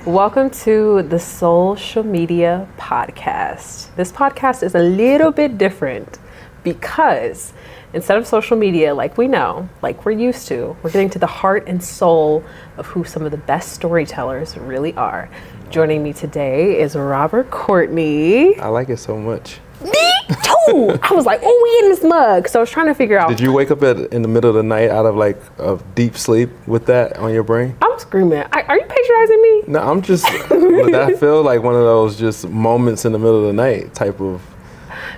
Welcome to the Soulcial Media Podcast. This podcast is a little bit different because instead of social media like we know, like we're used to, we're getting to the heart and soul of who some of the best storytellers really are. Joining me today is Robert Courtney. I like it so much. Me too! I was like, oh, we in this mug. So I was trying to figure out. Did you wake up in the middle of the night out of like a deep sleep with that on your brain? I'm screaming. Are you patronizing me? No, I'm just, I feel like one of those just moments in the middle of the night type of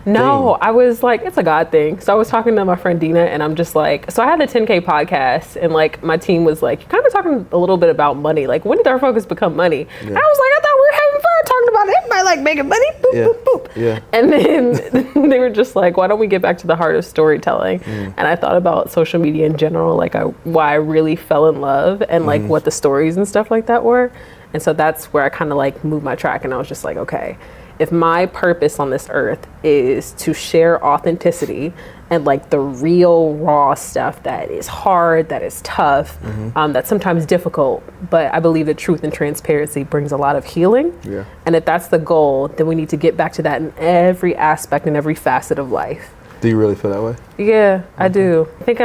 No, thing. I was like, it's a God thing. So I was talking to my friend Dina and I'm just like, so I had the 10K podcast and like my team was like, you're kind of talking a little bit about money. Like when did our focus become money? Yeah. And I was like, I thought we were having fun talking about everybody like making money. Boop, yeah. boop, boop. Yeah. And then they were just like, why don't we get back to the heart of storytelling? And I thought about social media in general, like why I really fell in love and like what the stories and stuff like that were. And so that's where I kind of like moved my track and I was just like, okay, if my purpose on this earth is to share authenticity and like the real raw stuff that is hard, that is tough, that's sometimes difficult, but I believe that truth and transparency brings a lot of healing. Yeah. And if that's the goal, then we need to get back to that in every aspect and every facet of life. Do you really feel that way? Yeah, I do. I think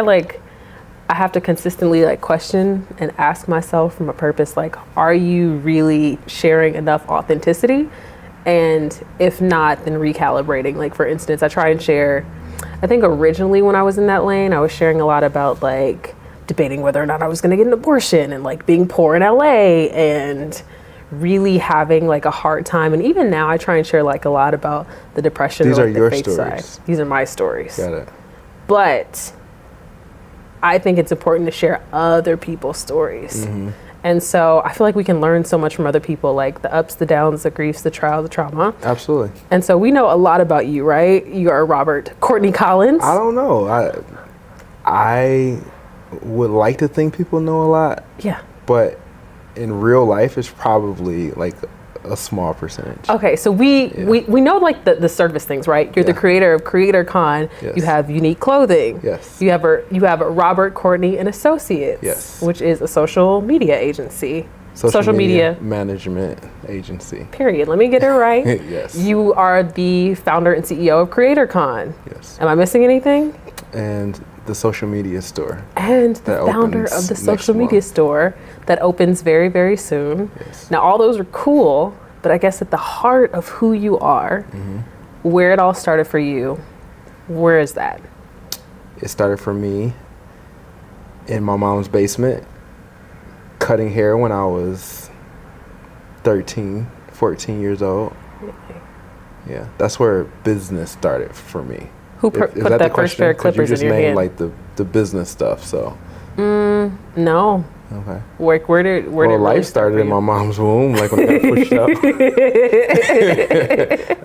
I have to consistently like question and ask myself from a purpose, like, are you really sharing enough authenticity? And if not, then recalibrating. Like, for instance, I try and share, I think originally when I was in that lane, I was sharing a lot about like debating whether or not I was going to get an abortion and like being poor in LA and really having like a hard time. And even now I try and share like a lot about the depression. These or, are like, your the faith stories. side. These are my stories. Got it. But I think it's important to share other people's stories. And so I feel like we can learn so much from other people, like the ups, the downs, the griefs, the trials, the trauma. Absolutely. And so we know a lot about you, right? You are Robert Courtney Collins. I don't know. I would like to think people know a lot. Yeah. But in real life, it's probably like a small percentage. Okay, so we know like the surface things, right? You're the creator of Creator Con. Yes. You have Unique Clothing. Yes. You have Robert Courtney and Associates. Yes. Which is a social media agency. Social media management agency. Period. Let me get it right. Yes. You are the founder and CEO of Creator Con. Yes. Am I missing anything? And the social media store. And the founder of the social media store that opens very, very soon. Yes. Now, all those are cool, but I guess at the heart of who you are, where it all started for you, where is that? It started for me in my mom's basement, cutting hair when I was 13, 14 years old. Yeah, that's where business started for me. Who put that first pair of clippers in your hand? You just named like the business stuff, so. No. Okay. Where did life started in my mom's womb, like when I got pushed up.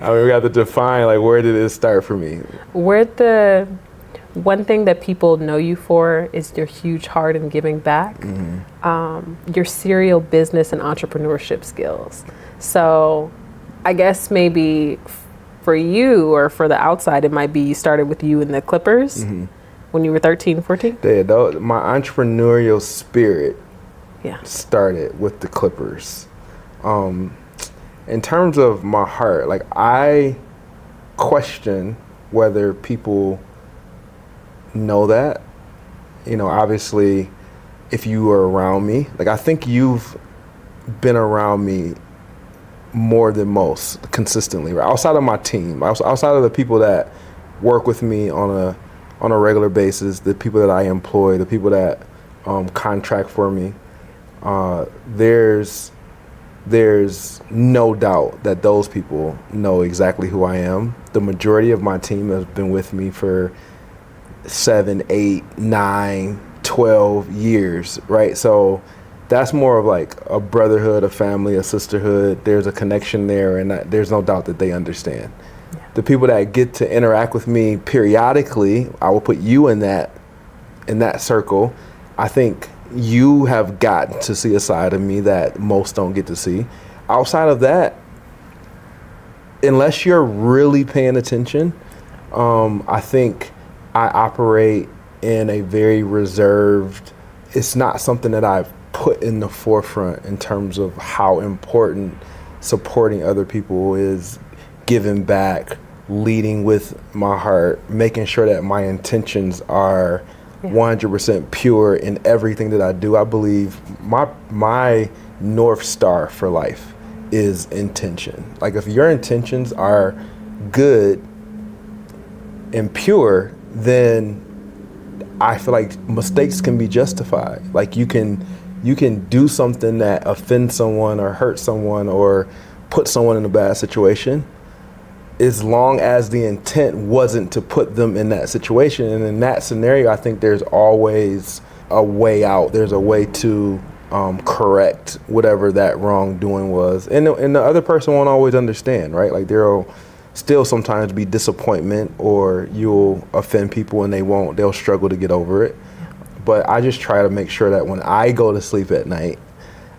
I mean, we got to define like where did it start for me? One thing that people know you for is your huge heart in giving back, your serial business and entrepreneurship skills. So I guess maybe for you or for the outside, it might be you started with you and the Clippers when you were 13, 14? Yeah, my entrepreneurial spirit started with the Clippers. In terms of my heart, like I question whether people know that. You know, obviously, if you were around me, like I think you've been around me more than most consistently, right? Outside of my team, outside of the people that work with me on a regular basis, the people that I employ, the people that contract for me, there's no doubt that those people know exactly who I am. The majority of my team has been with me for 7, 8, 9, 12 years, right? So that's more of like a brotherhood, a family, a sisterhood. There's a connection there, and there's no doubt that they understand. Yeah. The people that get to interact with me periodically, I will put you in that circle. I think you have gotten to see a side of me that most don't get to see. Outside of that, unless you're really paying attention, I think I operate in a very reserved, it's not something that I've put in the forefront in terms of how important supporting other people is, giving back, leading with my heart, making sure that my intentions are 100% pure in everything that I do. I believe my North Star for life is intention. Like if your intentions are good and pure, then I feel like mistakes can be justified. Like you can do something that offends someone or hurt someone or put someone in a bad situation, as long as the intent wasn't to put them in that situation. And in that scenario, I think there's always a way out. There's a way to correct whatever that wrongdoing was. And the other person won't always understand, right? Like there'll still sometimes be disappointment, or you'll offend people and they'll struggle to get over it. But I just try to make sure that when I go to sleep at night,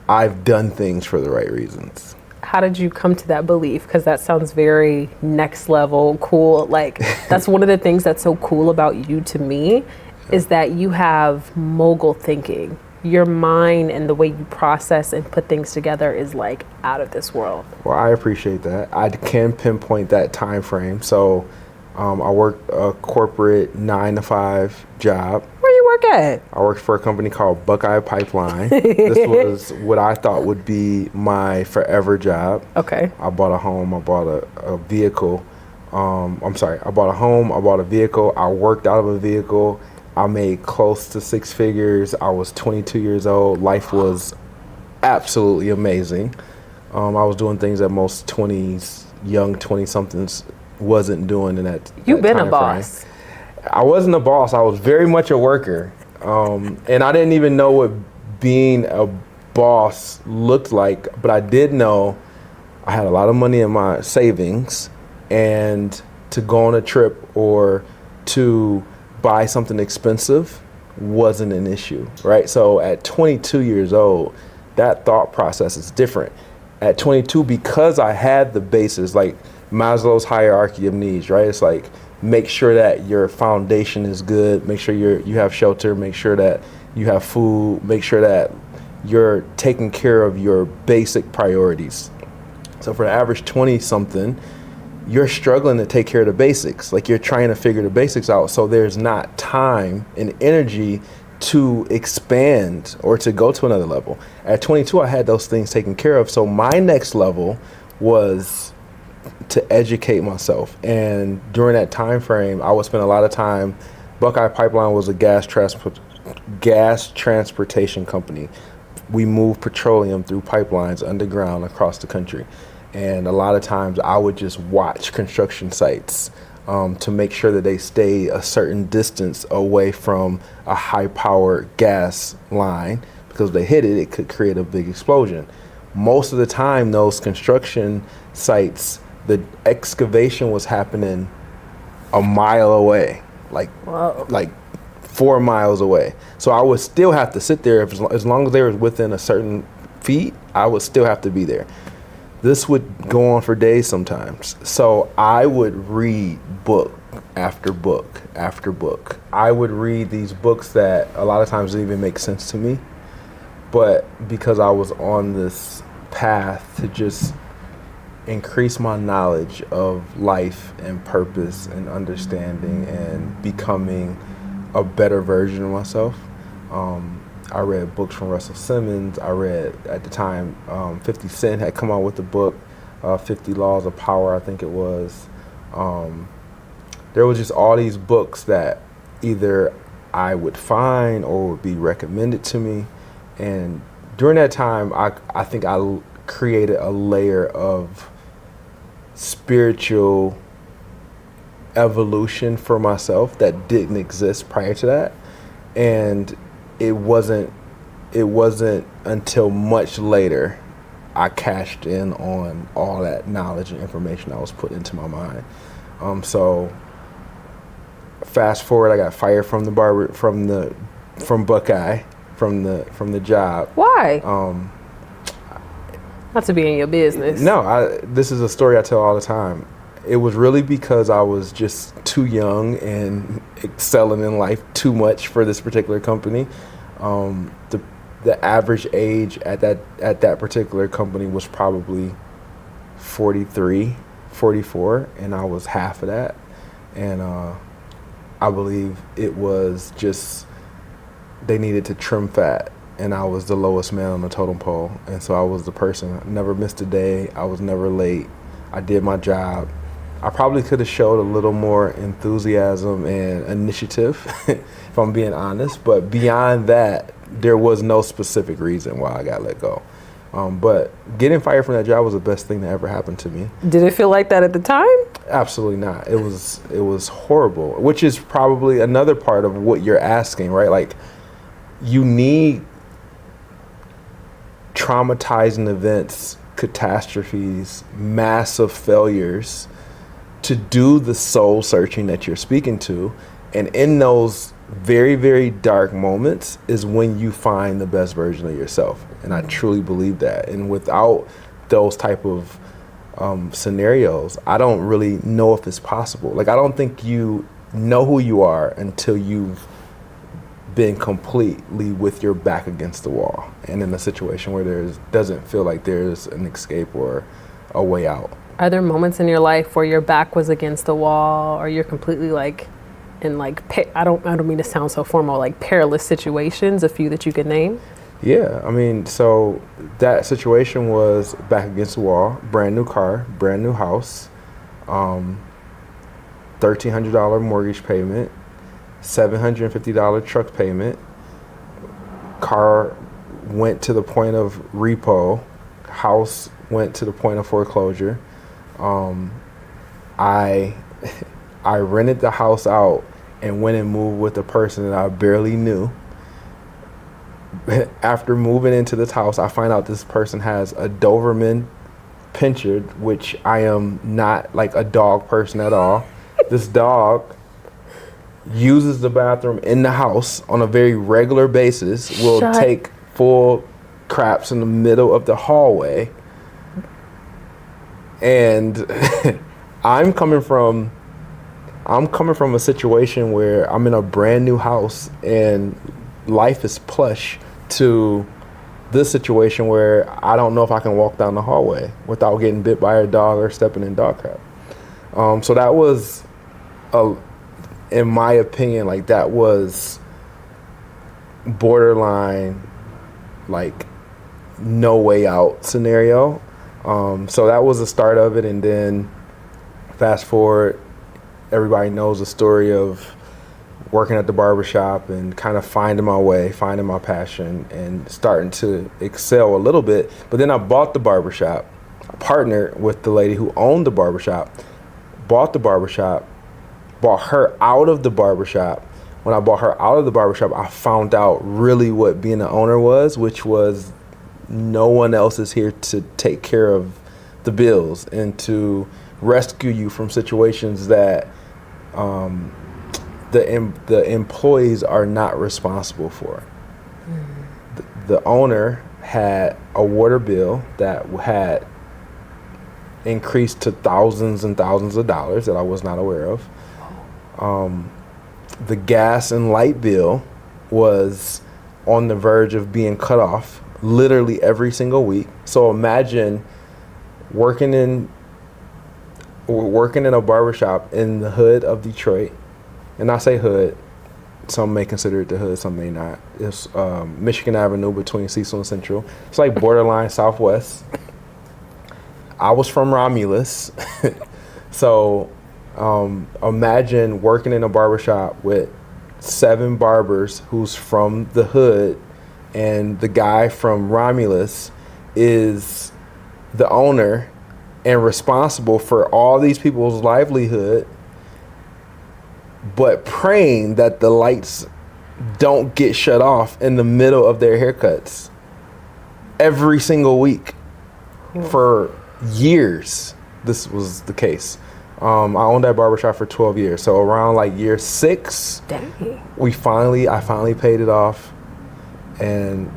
I've done things for the right reasons. How did you come to that belief? Because that sounds very next level, cool. Like that's one of the things that's so cool about you to me is that you have mogul thinking. Your mind and the way you process and put things together is like out of this world. Well, I appreciate that. I can pinpoint that time frame. So I worked a corporate 9-to-5 job. Where you work at? I worked for a company called Buckeye Pipeline. This was what I thought would be my forever job. Okay. I bought a home. I bought a vehicle. I bought a home. I bought a vehicle. I worked out of a vehicle. I made close to 6 figures. I was 22 years old. Life was absolutely amazing. I was doing things that most young 20-somethings wasn't doing in that You've been a boss. Frame. I wasn't a boss. I was very much a worker. And I didn't even know what being a boss looked like, but I did know I had a lot of money in my savings, and to go on a trip or to buy something expensive wasn't an issue, right? So at 22 years old, that thought process is different. At 22, because I had the basis, like Maslow's hierarchy of needs, right? It's like, make sure that your foundation is good, make sure you have shelter, make sure that you have food, make sure that you're taking care of your basic priorities. So for the average 20-something, you're struggling to take care of the basics. Like you're trying to figure the basics out. So there's not time and energy to expand or to go to another level. At 22, I had those things taken care of. So my next level was to educate myself. And during that time frame, I would spend a lot of time. Buckeye Pipeline was a gas transportation company. We moved petroleum through pipelines underground across the country. And a lot of times I would just watch construction sites to make sure that they stay a certain distance away from a high-powered gas line, because if they hit it, it could create a big explosion. Most of the time, those construction sites, the excavation was happening a mile away, like 4 miles away. So I would still have to sit there as long as they were within a certain feet. I would still have to be there. This would go on for days sometimes. So I would read book after book after book. I would read these books that a lot of times didn't even make sense to me, but because I was on this path to just increase my knowledge of life and purpose and understanding and becoming a better version of myself. I read books from Russell Simmons. I read, at the time, 50 Cent had come out with the book, 50 Laws of Power, I think it was. There was just all these books that either I would find or would be recommended to me. And during that time, I think I created a layer of spiritual evolution for myself that didn't exist prior to that. And it wasn't until much later I cashed in on all that knowledge and information that was put into my mind. So fast forward, I got fired from the Buckeye, from the job. Why? Not to be in your business. No, this is a story I tell all the time. It was really because I was just too young and excelling in life too much for this particular company. the average age at that particular company was probably 43, 44, and I was half of that. And I believe it was just they needed to trim fat, and I was the lowest man on the totem pole. And so I was the person. I never missed a day. I was never late. I did my job. I probably could have showed a little more enthusiasm and initiative, if I'm being honest. But beyond that, there was no specific reason why I got let go. But getting fired from that job was the best thing that ever happened to me. Did it feel like that at the time? Absolutely not. It was horrible, which is probably another part of what you're asking, right? Like, you need traumatizing events, catastrophes, massive failures to do the soul searching that you're speaking to. And in those very, very dark moments is when you find the best version of yourself. And I truly believe that. And without those type of scenarios, I don't really know if it's possible. Like, I don't think you know who you are until you've been completely with your back against the wall and in a situation where doesn't feel like there's an escape or a way out. Are there moments in your life where your back was against the wall, or you're completely like in like, I don't mean to sound so formal, like perilous situations, a few that you could name? Yeah, I mean, so that situation was back against the wall, brand new car, brand new house, $1,300 mortgage payment, $750 truck payment, car went to the point of repo, house went to the point of foreclosure. I rented the house out and went and moved with a person that I barely knew. After moving into this house, I find out this person has a Doberman Pinscher, which I am not like a dog person at all. This dog uses the bathroom in the house on a very regular basis, will take full craps in the middle of the hallway. And I'm coming from a situation where I'm in a brand new house and life is plush, to this situation where I don't know if I can walk down the hallway without getting bit by a dog or stepping in dog crap. So that was, in my opinion, like, that was borderline, like, no way out scenario. So that was the start of it. And then fast forward, everybody knows the story of working at the barbershop and kind of finding my way, finding my passion, and starting to excel a little bit. But then I bought the barbershop. I partnered with the lady who owned the barbershop, bought the barbershop, bought her out of the barbershop. When I bought her out of the barbershop, I found out really what being the owner was, which was no one else is here to take care of the bills and to rescue you from situations that the employees are not responsible for. The owner had a water bill that had increased to thousands and thousands of dollars that I was not aware of. The gas and light bill was on the verge of being cut off literally every single week. So imagine working in a barbershop in the hood of Detroit. And I say hood, some may consider it the hood, some may not. It's Michigan Avenue between Cecil and Central. It's like borderline Southwest. I was from Romulus. So imagine working in a barbershop with 7 barbers who's from the hood, and the guy from Romulus is the owner and responsible for all these people's livelihood, but praying that the lights don't get shut off in the middle of their haircuts every single week for years. This was the case. I owned that barbershop for 12 years. So around like year 6, I finally paid it off, and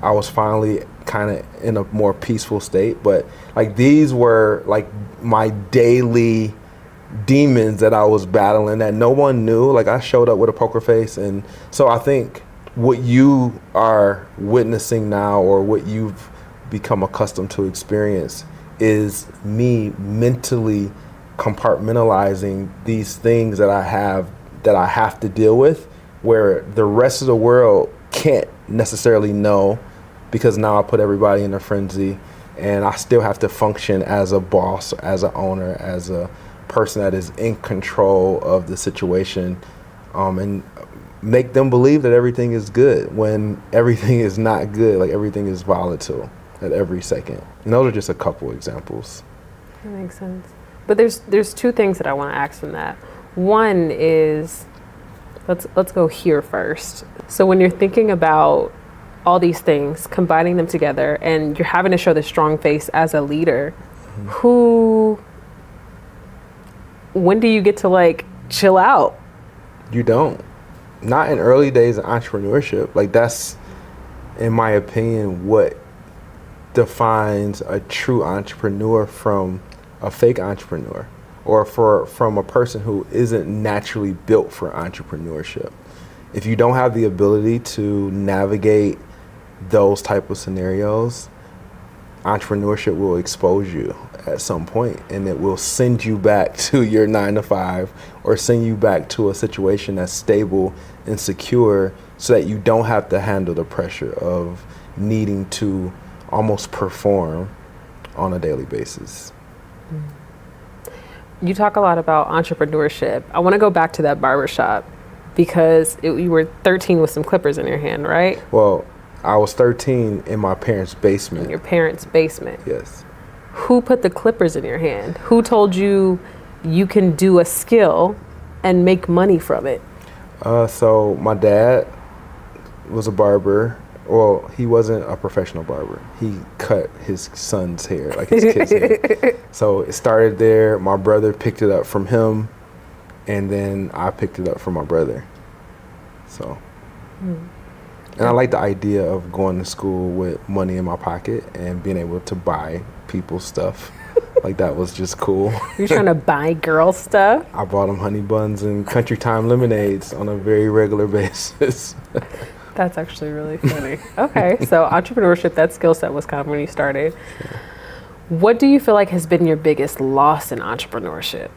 I was finally kind of in a more peaceful state. But like, these were like my daily demons that I was battling that no one knew. Like, I showed up with a poker face. And so I think what you are witnessing now, or what you've become accustomed to experience, is me mentally compartmentalizing these things that I have to deal with, where the rest of the world can't necessarily know, because now I put everybody in a frenzy, and I still have to function as a boss, as an owner, as a person that is in control of the situation, and make them believe that everything is good when everything is not good. Like, everything is volatile at every second. And those are just a couple examples. That makes sense. But there's two things that I want to ask from that. One is, let's go here first. So when you're thinking about all these things, combining them together, and you're having to show the strong face as a leader, when do you get to like chill out? You don't. Not in early days of entrepreneurship. Like, that's, in my opinion, what defines a true entrepreneur from a fake entrepreneur, or from a person who isn't naturally built for entrepreneurship. If you don't have the ability to navigate those type of scenarios, entrepreneurship will expose you at some point, and it will send you back to your 9-to-5, or send you back to a situation that's stable and secure, so that you don't have to handle the pressure of needing to almost perform on a daily basis. You talk a lot about entrepreneurship. I want to go back to that barbershop, because you were 13 with some clippers in your hand, right? Well, I was 13 in my parents' basement. In your parents' basement? Yes. Who put the clippers in your hand? Who told you you can do a skill and make money from it? So my dad was a barber. Well, he wasn't a professional barber. He cut his son's hair, like his kid's hair. So it started there. My brother picked it up from him, and then I picked it up from my brother. So, and I like the idea of going to school with money in my pocket and being able to buy people stuff. Like, that was just cool. You're trying to buy girl stuff? I bought them honey buns and Country Time lemonades on a very regular basis. That's actually really funny. Okay, so entrepreneurship, that skill set was kind of when you started. Yeah. What do you feel like has been your biggest loss in entrepreneurship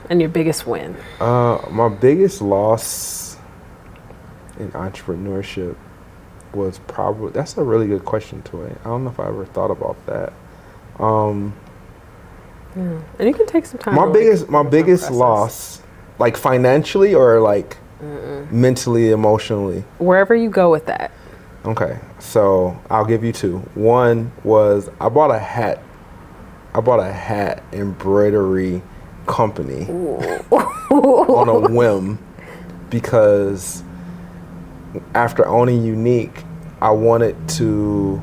and your biggest win? My biggest loss in entrepreneurship was probably, that's a really good question, Toi. I don't know if I ever thought about that. Yeah. And you can take some time. My biggest loss, like financially or like mentally, emotionally? Wherever you go with that. Okay, so I'll give you two. One was I bought a hat embroidery company on a whim, because after owning Unique, I wanted to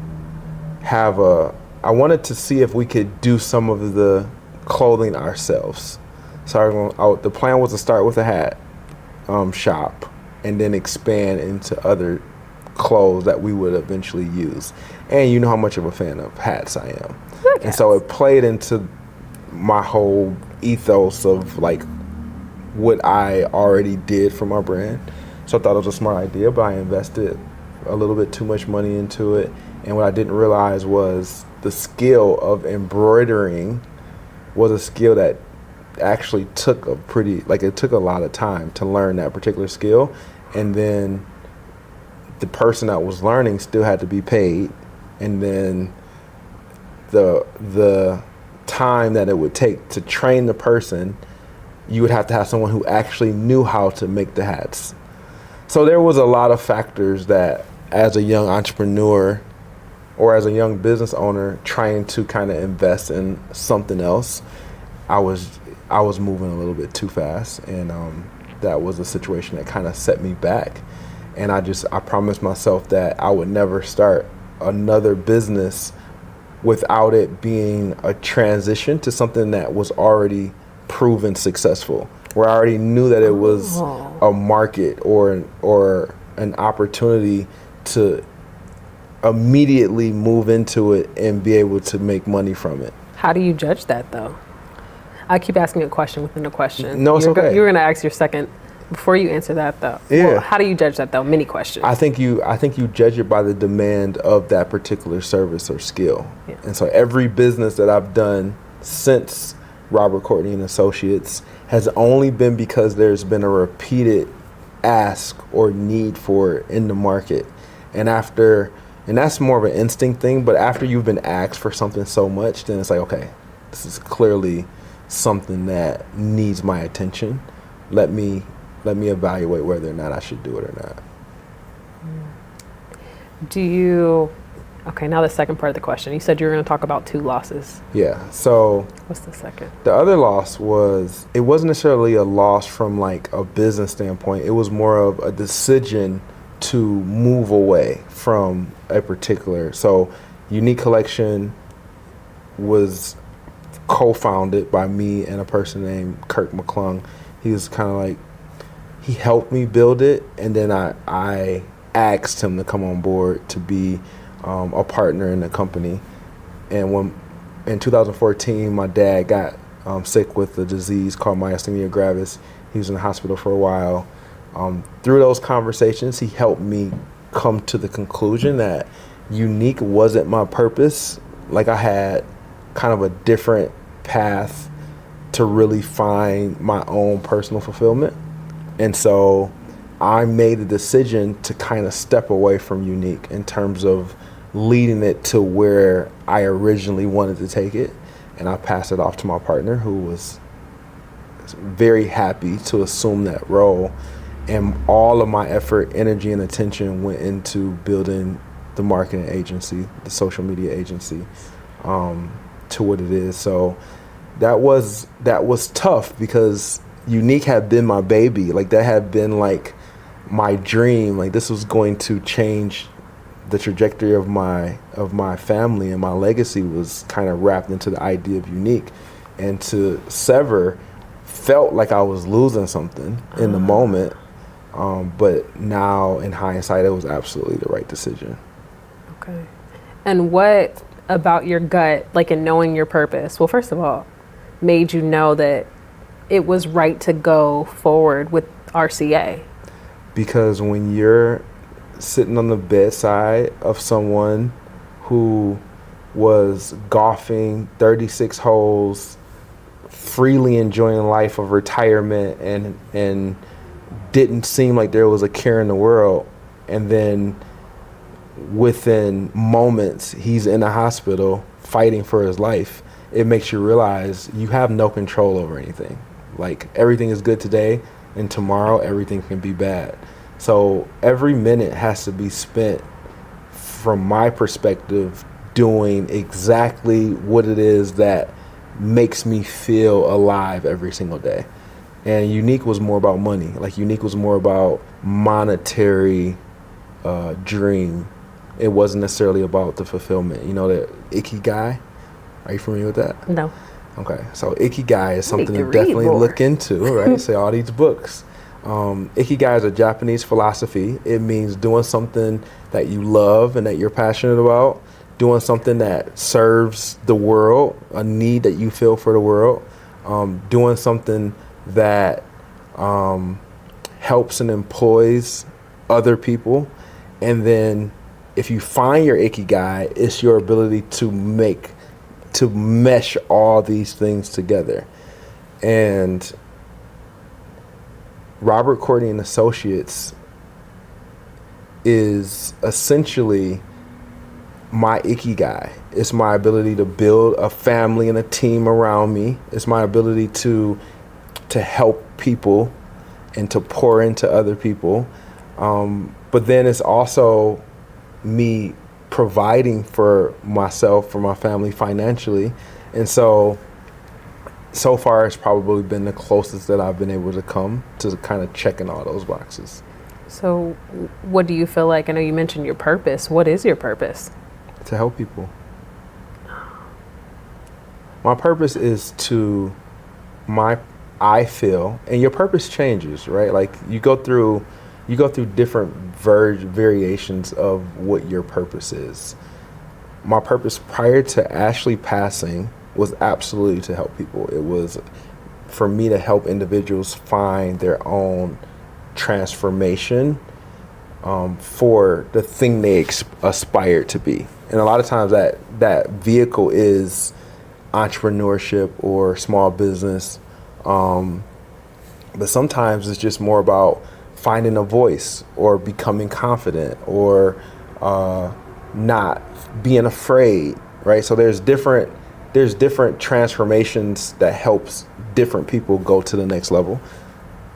see if we could do some of the clothing ourselves. So the plan was to start with a hat shop, and then expand into other clothes that we would eventually use. And you know how much of a fan of hats I am. And so it played into my whole ethos of like what I already did for my brand. So I thought it was a smart idea, but I invested a little bit too much money into it. And what I didn't realize was the skill of embroidering was a skill that actually took it took a lot of time to learn that particular skill. And then the person that was learning still had to be paid. And then the time that it would take to train the person, you would have to have someone who actually knew how to make the hats. So there was a lot of factors that, as a young entrepreneur or as a young business owner trying to kind of invest in something else, I was moving a little bit too fast, and that was a situation that kind of set me back. And I promised myself that I would never start another business without it being a transition to something that was already proven successful, where I already knew that it was a market or an opportunity to immediately move into it and be able to make money from it. How do you judge that, though? I keep asking a question within a question. No, it's okay. You were going to ask your second Before you answer that, though, how do you judge that, though? Many questions. I think you judge it by the demand of that particular service or skill. Yeah. And so every business that I've done since Robert Courtney and Associates has only been because there's been a repeated ask or need for it in the market. And that's more of an instinct thing, but after you've been asked for something so much, then it's like, okay, this is clearly something that needs my attention. Let me evaluate whether or not I should do it or not. Okay, now the second part of the question. You said you were going to talk about 2 losses. Yeah, so. What's the second? The other loss it wasn't necessarily a loss from like a business standpoint. It was more of a decision to move away from a particular. So Unique Collection was co-founded by me and a person named Kirk McClung. He was kind of like, he helped me build it, and then I asked him to come on board to be a partner in the company. And when in 2014 my dad got sick with a disease called myasthenia gravis, he was in the hospital for a while. Through those conversations, he helped me come to the conclusion that Unique wasn't my purpose. Like, I had kind of a different path to really find my own personal fulfillment. And so I made a decision to kind of step away from Unique in terms of leading it to where I originally wanted to take it. And I passed it off to my partner, who was very happy to assume that role. And all of my effort, energy, and attention went into building the marketing agency, the social media agency, to what it is. So that was tough, because Unique had been my baby. Like, that had been like my dream. Like, this was going to change the trajectory of my family, and my legacy was kind of wrapped into the idea of Unique. And to sever felt like I was losing something in the moment. But now in hindsight, it was absolutely the right decision. Okay. And what about your gut, like in knowing your purpose? Well, first of all, made you know that it was right to go forward with RCA? Because when you're sitting on the bedside of someone who was golfing 36 holes, freely enjoying life of retirement, and didn't seem like there was a care in the world, and then within moments he's in a hospital fighting for his life, it makes you realize you have no control over anything. Like, everything is good today, and tomorrow everything can be bad. So every minute has to be spent, from my perspective, doing exactly what it is that makes me feel alive every single day. And Unique was more about money. Like, Unique was more about monetary dream. It wasn't necessarily about the fulfillment. You know, the Ikigai? Are you familiar with that? No. Okay, so Ikigai is something to definitely look into, right? Say all these books. Ikigai is a Japanese philosophy. It means doing something that you love and that you're passionate about, doing something that serves the world, a need that you feel for the world, doing something that helps and employs other people. And then if you find your Ikigai, it's your ability to mesh all these things together. And Robert Courtney and Associates is essentially my Ikigai. It's my ability to build a family and a team around me. It's my ability to help people and to pour into other people. But then it's also me providing for myself, for my family financially. And so far it's probably been the closest that I've been able to come to kind of checking all those boxes. So what do you feel like? I know you mentioned your purpose. What is your purpose? To help people. My purpose is I feel, and your purpose changes, right? Like, you go through different variations of what your purpose is. My purpose prior to Ashley passing was absolutely to help people. It was for me to help individuals find their own transformation for the thing they aspire to be. And a lot of times that vehicle is entrepreneurship or small business. But sometimes it's just more about finding a voice or becoming confident or not being afraid, right? So there's different transformations that helps different people go to the next level.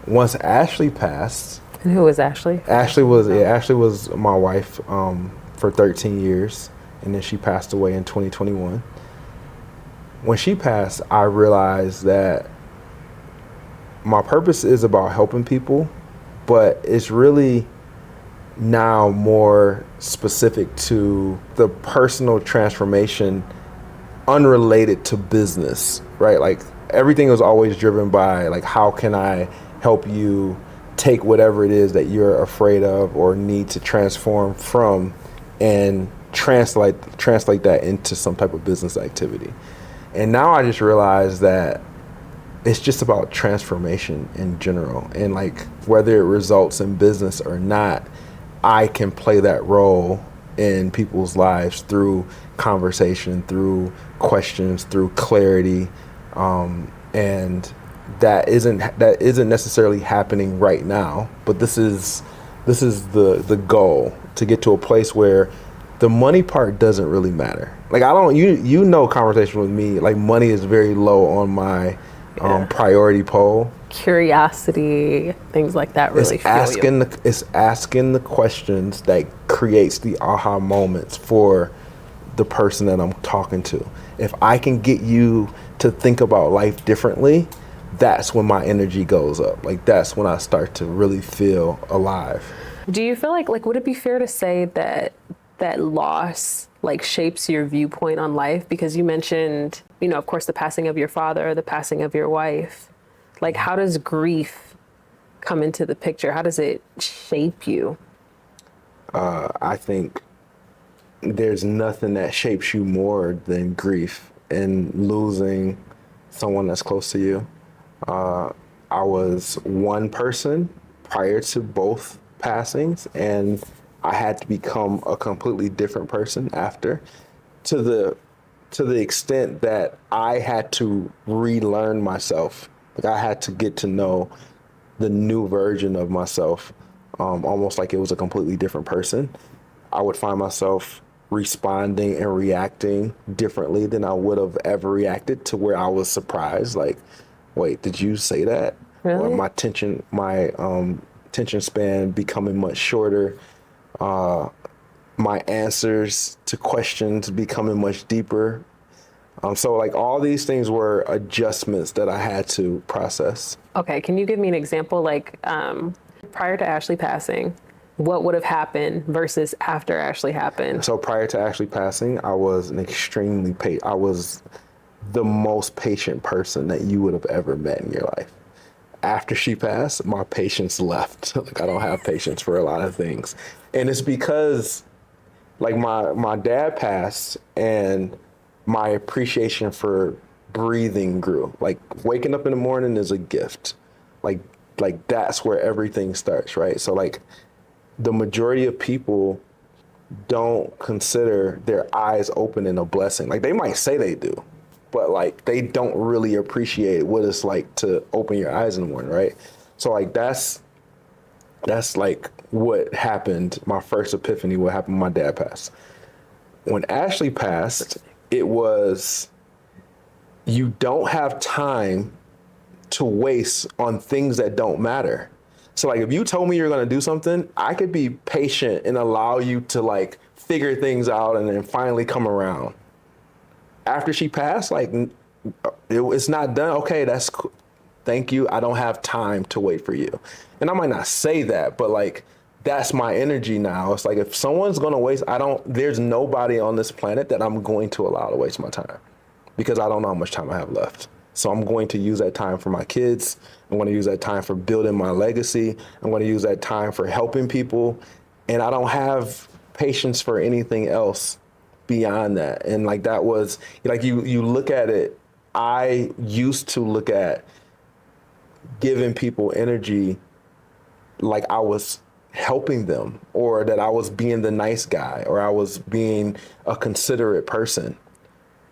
Once Ashley passed. And who was Ashley? Ashley was my wife for 13 years, and then she passed away in 2021. When she passed, I realized that my purpose is about helping people, but it's really now more specific to the personal transformation unrelated to business, right? Like everything was always driven by like, how can I help you take whatever it is that you're afraid of or need to transform from and translate that into some type of business activity. And now I just realized that it's just about transformation in general. And like whether it results in business or not, I can play that role in people's lives through conversation, through questions, through clarity. And that isn't necessarily happening right now, but this is the goal, to get to a place where the money part doesn't really matter. Like conversation with me, like money is very low on my priority poll. Curiosity, things like that really it's asking the questions that creates the aha moments for the person that I'm talking to. If I can get you to think about life differently, that's when my energy goes up. Like that's when I start to really feel alive. Do you feel like would it be fair to say that loss like shapes your viewpoint on life? Because you mentioned, of course, the passing of your father, the passing of your wife. Like, how does grief come into the picture? How does it shape you? I think there's nothing that shapes you more than grief and losing someone that's close to you. I was one person prior to both passings, and I had to become a completely different person after, to the extent that I had to relearn myself. Like I had to get to know the new version of myself, almost like it was a completely different person. I would find myself responding and reacting differently than I would have ever reacted, to where I was surprised, like, wait, did you say that? Really? Or my attention span becoming much shorter. My answers to questions becoming much deeper. So like all these things were adjustments that I had to process. Okay, can you give me an example? Like prior to Ashley passing, what would have happened versus after Ashley happened? So prior to Ashley passing, I was I was the most patient person that you would have ever met in your life. After she passed, my patience left. Like I don't have patience for a lot of things. And it's because like my dad passed, and my appreciation for breathing grew. Like waking up in the morning is a gift. Like that's where everything starts, right? So like the majority of people don't consider their eyes opening a blessing. Like they might say they do, but like they don't really appreciate what it's like to open your eyes in the morning, right? So like that's like what happened. My first epiphany, what happened when my dad passed. When Ashley passed, it was, you don't have time to waste on things that don't matter. So like if you told me you're gonna do something, I could be patient and allow you to like figure things out and then finally come around. After she passed, like it's not done. Okay, that's cool. Thank you. I don't have time to wait for you. And I might not say that, but like that's my energy now. It's like if someone's gonna waste, there's nobody on this planet that I'm going to allow to waste my time, because I don't know how much time I have left. So I'm going to use that time for my kids. I'm going to use that time for building my legacy. I'm going to use that time for helping people. And I don't have patience for anything else beyond that. And like that was, like you look at it, I used to look at giving people energy like I was helping them, or that I was being the nice guy, or I was being a considerate person.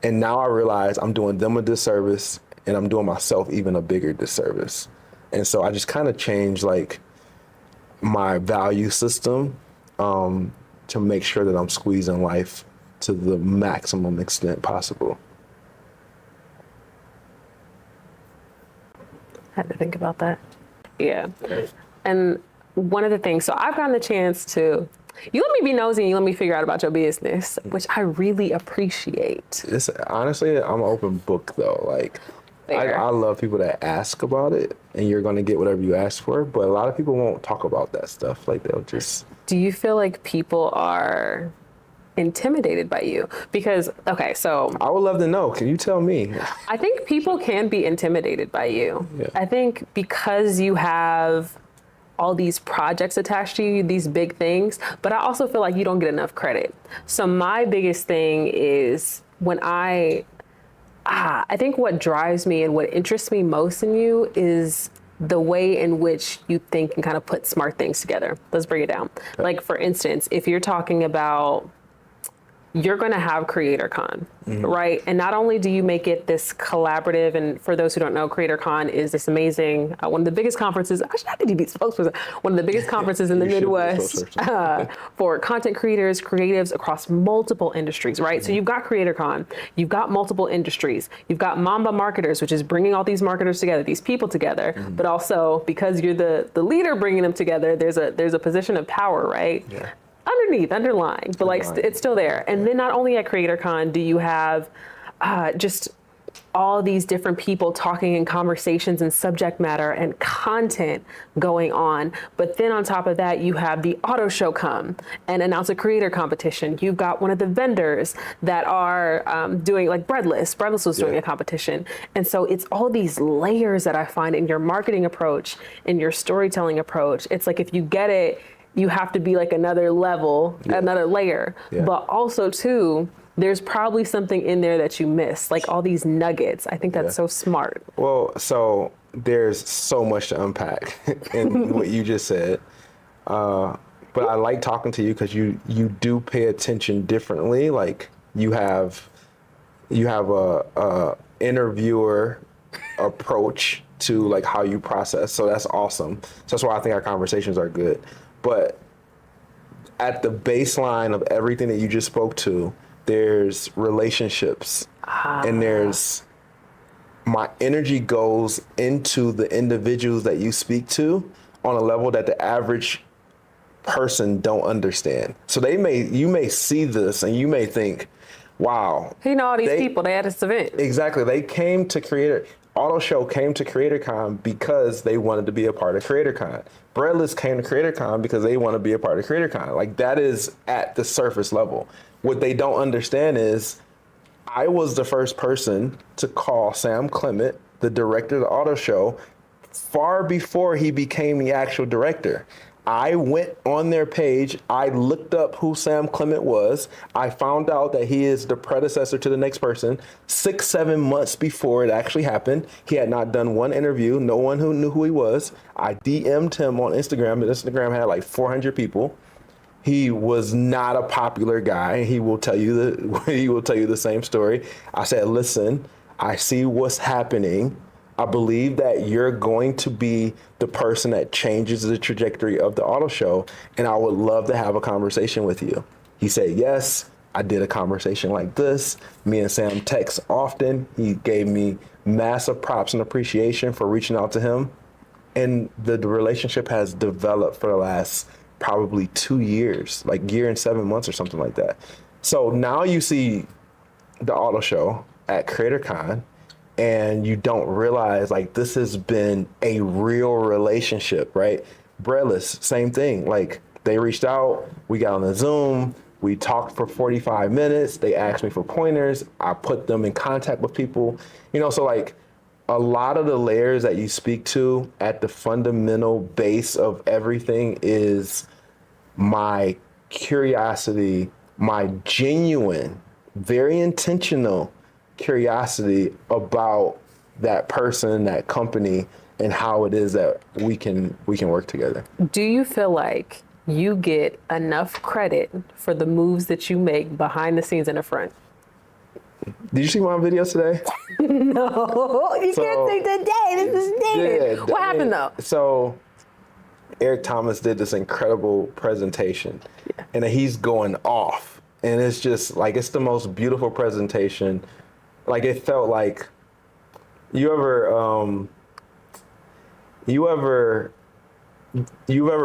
And now I realize I'm doing them a disservice, and I'm doing myself even a bigger disservice. And so I just kind of changed like my value system to make sure that I'm squeezing life to the maximum extent possible. I had to think about that. Yeah. And one of the things, so I've gotten the chance to, you let me be nosy and you let me figure out about your business, which I really appreciate. Honestly, I'm an open book though. Like, I love people that ask about it, and you're going to get whatever you ask for. But a lot of people won't talk about that stuff. Like, they'll just. Do you feel like people are intimidated by you? Because, okay, so. I would love to know. Can you tell me? I think people can be intimidated by you. Yeah. I think because you have all these projects attached to you, these big things, but I also feel like you don't get enough credit. So my biggest thing is when I think what drives me and what interests me most in you is the way in which you think and kind of put smart things together. Let's break it down. Okay. Like, for instance, if you're talking about, you're going to have CreatorCon, right? And not only do you make it this collaborative, and for those who don't know, CreatorCon is this amazing, one of the biggest conferences, actually I need to be the spokesperson, one of the biggest conferences in the Midwest for content creators, creatives across multiple industries, right? So you've got CreatorCon, you've got multiple industries, you've got Mamba Marketers, which is bringing all these marketers together, these people together, but also because you're the leader bringing them together, there's a position of power, right? Yeah. Underlying, but like it's still there. And then not only at CreatorCon do you have just all these different people talking in conversations and subject matter and content going on. But then on top of that, you have the auto show come and announce a creator competition. You've got one of the vendors that are doing, like Breadless. Breadless was doing a competition. And so it's all these layers that I find in your marketing approach, in your storytelling approach. It's like, if you get it, you have to be like another level, another layer. But also too, there's probably something in there that you miss, like all these nuggets. I think that's so smart. Well, so there's so much to unpack in what you just said. But I like talking to you because you do pay attention differently. Like, you have a interviewer approach to like how you process. So that's awesome. So that's why I think our conversations are good. But at the baseline of everything that you just spoke to, there's relationships, and there's, my energy goes into the individuals that you speak to on a level that the average person don't understand. So you may see this and you may think, wow. You know, all these people, they had this event. Exactly. They came to Auto Show came to CreatorCon because they wanted to be a part of CreatorCon. Breadless came to CreatorCon because they want to be a part of CreatorCon. Like, that is at the surface level. What they don't understand is I was the first person to call Sam Clement, the director of the Auto Show, far before he became the actual director. I went on their page, I looked up who Sam Clement was, I found out that he is the predecessor to the next person 6-7 months before it actually happened. He had not done one interview, no one who knew who he was. I DM'd him on Instagram, and Instagram had like 400 people. He was not a popular guy. He will tell you the same story. I said, listen, I see what's happening. I believe that you're going to be the person that changes the trajectory of the auto show, and I would love to have a conversation with you. He said, yes. I did a conversation like this. Me and Sam text often. He gave me massive props and appreciation for reaching out to him. And the relationship has developed for the last probably 2 years, like year and 7 months or something like that. So now you see the auto show at CreatorCon, and you don't realize, like, this has been a real relationship, right? Breadless, same thing. Like, they reached out, we got on the Zoom, we talked for 45 minutes. They asked me for pointers. I put them in contact with people, so like a lot of the layers that you speak to at the fundamental base of everything is my curiosity, my genuine, very intentional curiosity about that person, that company, and how it is that we can work together. Do you feel like you get enough credit for the moves that you make behind the scenes and the front? Did you see my video today? No, you can't say today. This is dated. What happened though? So Eric Thomas did this incredible presentation, and he's going off, and it's just like, it's the most beautiful presentation. Like, it felt like, you've ever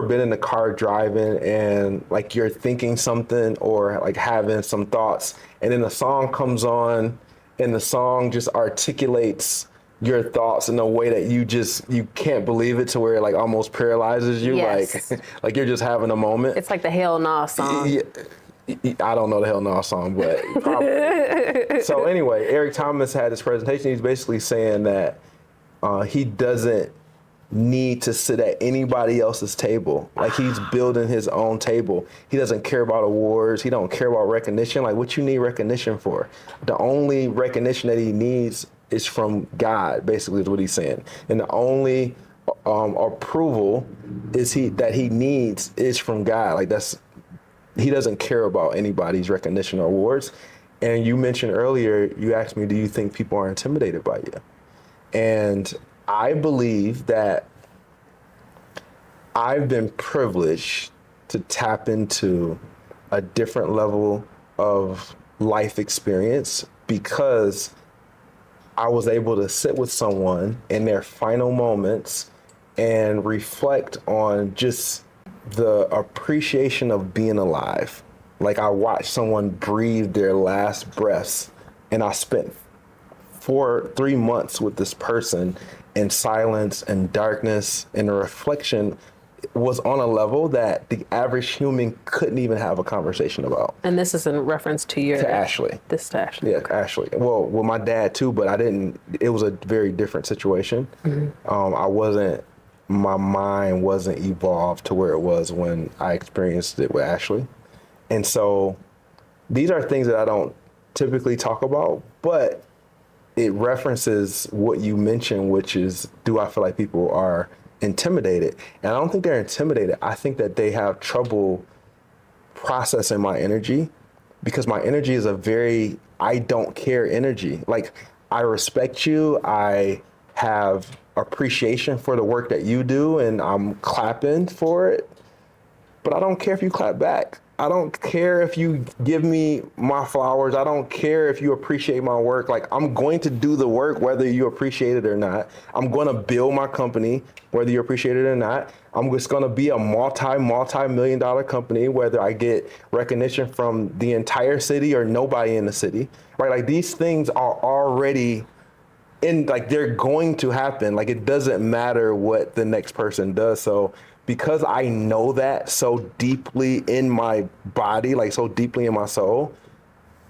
been in the car driving and like you're thinking something or like having some thoughts, and then the song comes on and the song just articulates your thoughts in a way that you can't believe it, to where it like almost paralyzes you. Yes. like you're just having a moment. It's like the Hell Nah song. Yeah, I don't know the Hell Nah song, but probably. So anyway, Eric Thomas had this presentation. He's basically saying that he doesn't need to sit at anybody else's table. Like, he's building his own table. He doesn't care about awards. He don't care about recognition. Like, what you need recognition for? The only recognition that he needs is from God, basically, is what he's saying. And the only approval that he needs is from God. Like, he doesn't care about anybody's recognition or awards. And you mentioned earlier, you asked me, do you think people are intimidated by you? And I believe that I've been privileged to tap into a different level of life experience, because I was able to sit with someone in their final moments and reflect on just the appreciation of being alive. Like, I watched someone breathe their last breaths, and I spent 3 months with this person in silence and darkness, and the reflection was on a level that the average human couldn't even have a conversation about. And this is in reference to Ashley. This to Ashley. Yeah, okay. Ashley. Well, my dad too, but it was a very different situation. Mm-hmm. My mind wasn't evolved to where it was when I experienced it with Ashley. And so these are things that I don't typically talk about, but it references what you mentioned, which is, do I feel like people are intimidated? And I don't think they're intimidated. I think that they have trouble processing my energy, because my energy is a very I don't care energy. Like, I respect you. I have appreciation for the work that you do, and I'm clapping for it. But I don't care if you clap back. I don't care if you give me my flowers. I don't care if you appreciate my work. Like, I'm going to do the work whether you appreciate it or not. I'm going to build my company whether you appreciate it or not. I'm just going to be a multi-million dollar company whether I get recognition from the entire city or nobody in the city. Right? Like, these things are already they're going to happen. Like, it doesn't matter what the next person does. So because I know that so deeply in my body, like so deeply in my soul,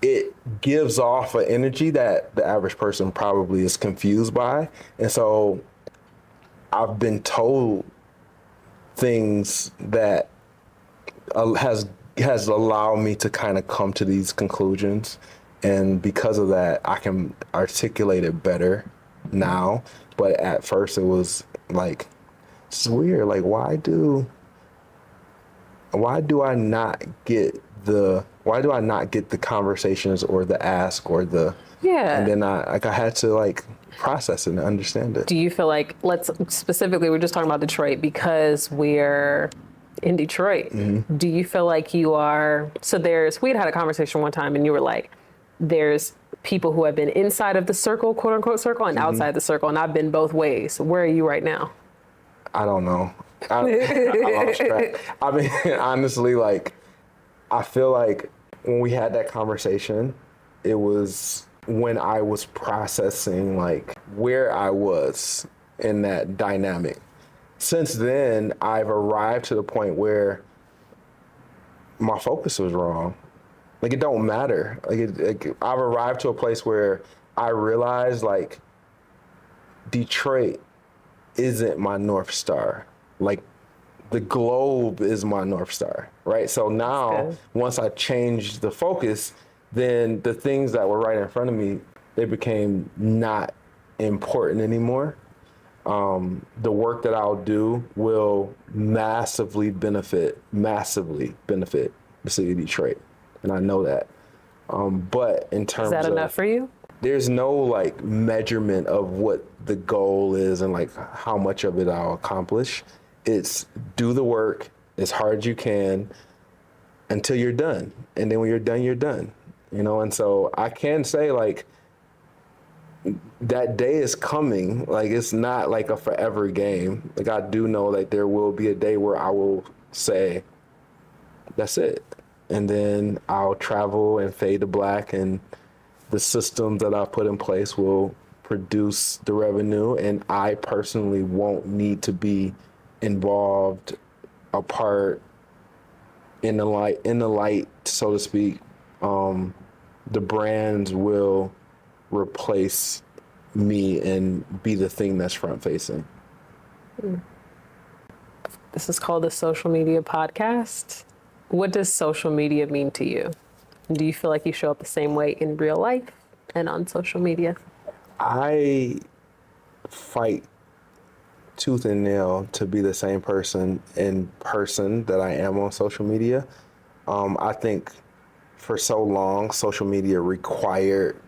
it gives off an energy that the average person probably is confused by. And so I've been told things that has allowed me to kind of come to these conclusions. And because of that, I can articulate it better now. But at first it was like, it's weird. Like, why do I not get the conversations or the ask or the, and then I had to process it and understand it. Do you feel like, we're just talking about Detroit because we're in Detroit. Mm-hmm. Do you feel like you are, we'd had a conversation one time and you were like, there's people who have been inside of the circle, quote unquote circle, and outside the circle. And I've been both ways. Where are you right now? I don't know. I lost track. I mean, honestly, I feel like when we had that conversation, it was when I was processing where I was in that dynamic. Since then, I've arrived to the point where my focus was wrong. It don't matter. I've arrived to a place where I realized Detroit isn't my North Star. The globe is my North Star, right? So now, once I changed the focus, then the things that were right in front of me, they became not important anymore. The work that I'll do will massively benefit the city of Detroit. And I know that. But in terms of... Is that enough for you? There's no like measurement of what the goal is and like how much of it I'll accomplish. It's do the work as hard as you can until you're done. And then when you're done, you're done. You know, and so I can say like that day is coming. Like it's not like a forever game. Like I do know that there will be a day where I will say, that's it. And then I'll travel and fade to black, and the system that I put in place will produce the revenue, and I personally won't need to be involved, a part in the light, so to speak. The brands will replace me and be the thing that's front facing. This is called the Soulcial Media Podcast. What does social media mean to you? Do you feel like you show up the same way in real life and on social media? I fight tooth and nail to be the same person in person that I am on social media. I think for so long, social media required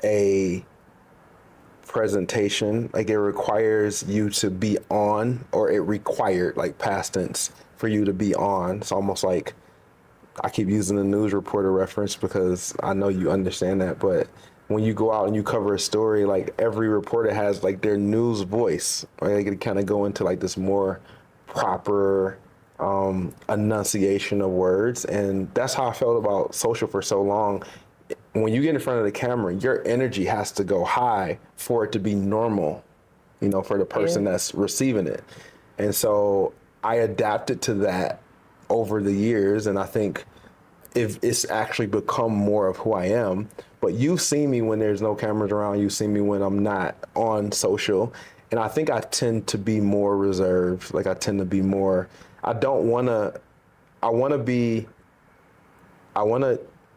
a presentation. Like it requires you to be on, or it required, like past tense, for you to be on. It's almost like, I keep using the news reporter reference because I know you understand that, but when you go out and you cover a story, like every reporter has like their news voice, right? They can kind of go into like this more proper enunciation of words. And that's how I felt about social for so long. When you get in front of the camera, your energy has to go high for it to be normal, you know, for the person that's receiving it. And so I adapted to that over the years, and I think if it's actually become more of who I am. But you've seen me when there's no cameras around, you've seen me when I'm not on social, and I think I tend to be more reserved. Like I tend to be more, I want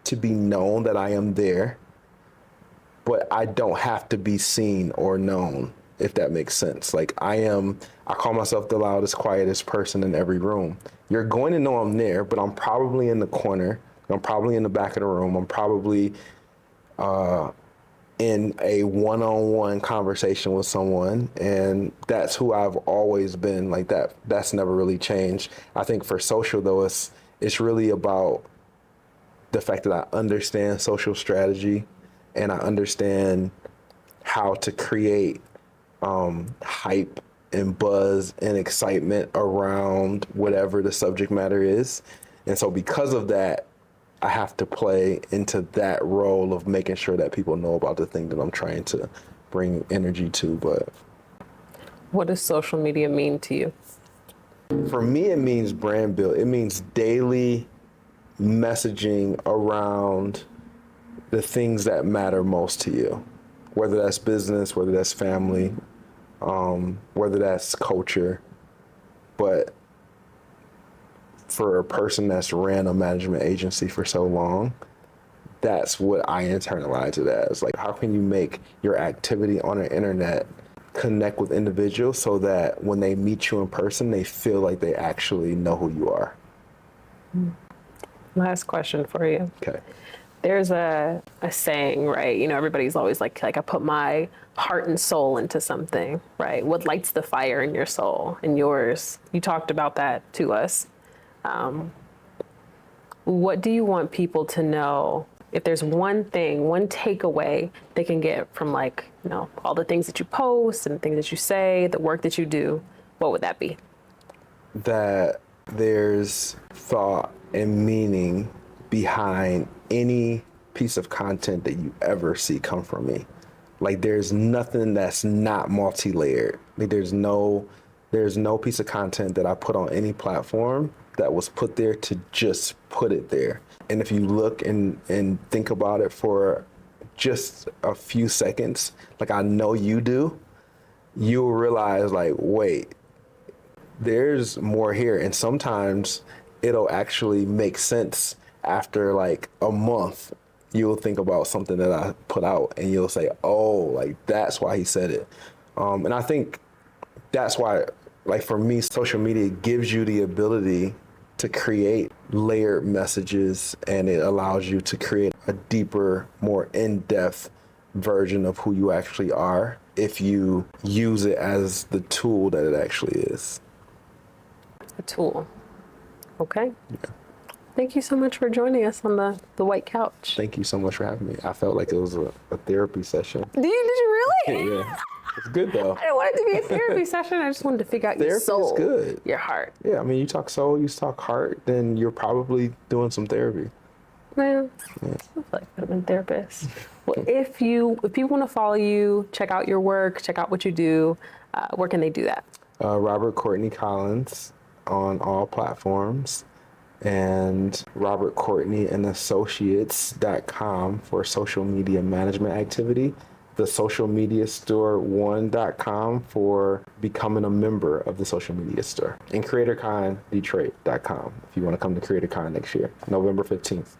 to be known that I am there, but I don't have to be seen or known, if that makes sense. Like I call myself the loudest, quietest person in every room. You're going to know I'm there, but I'm probably in the corner. I'm probably in the back of the room. I'm probably in a one-on-one conversation with someone. And that's who I've always been. Like that's never really changed. I think for social though, it's really about the fact that I understand social strategy and I understand how to create hype and buzz and excitement around whatever the subject matter is. And so because of that, I have to play into that role of making sure that people know about the thing that I'm trying to bring energy to. But what does social media mean to you? For me, it means brand build. It means daily messaging around the things that matter most to you, whether that's business, whether that's family, whether that's culture. But for a person that's ran a management agency for so long, that's what I internalize it as. Like, how can you make your activity on the internet connect with individuals so that when they meet you in person, they feel like they actually know who you are? Last question for you. Okay. There's a saying, right? You know, everybody's always like I put my heart and soul into something, right? What lights the fire in your soul and yours? You talked about that to us. What do you want people to know? If there's one thing, one takeaway they can get from, like, you know, all the things that you post and things that you say, the work that you do, what would that be? That there's thought and meaning behind any piece of content that you ever see come from me. Like, there's nothing that's not multi-layered. Like, there's no piece of content that I put on any platform that was put there to just put it there. And if you look and think about it for just a few seconds, like I know you do, you'll realize, like, wait, there's more here. And sometimes it'll actually make sense after like a month. you'll think about something that I put out and you'll say, oh, like that's why he said it. And I think that's why, like for me, social media gives you the ability to create layered messages, and it allows you to create a deeper, more in-depth version of who you actually are if you use it as the tool that it actually is. A tool. Okay. Yeah. Thank you so much for joining us on the white couch. Thank you so much for having me. I felt like it was a therapy session. Did you really? Yeah. It's good though. I didn't want it to be a therapy session. I just wanted to figure out your soul. Therapy is good. Your heart. Yeah, I mean, you talk soul, you talk heart, then you're probably doing some therapy. Well, I feel like I'm a therapist. Well, if people want to follow you, check out your work, check out what you do, where can they do that? Robert Courtney Collins on all platforms, and Robert Courtney and Associates.com for social media management activity. The Social Media Store 1.com for becoming a member of the Social Media Store. And CreatorConDetroit.com if you want to come to CreatorCon next year, November 15th.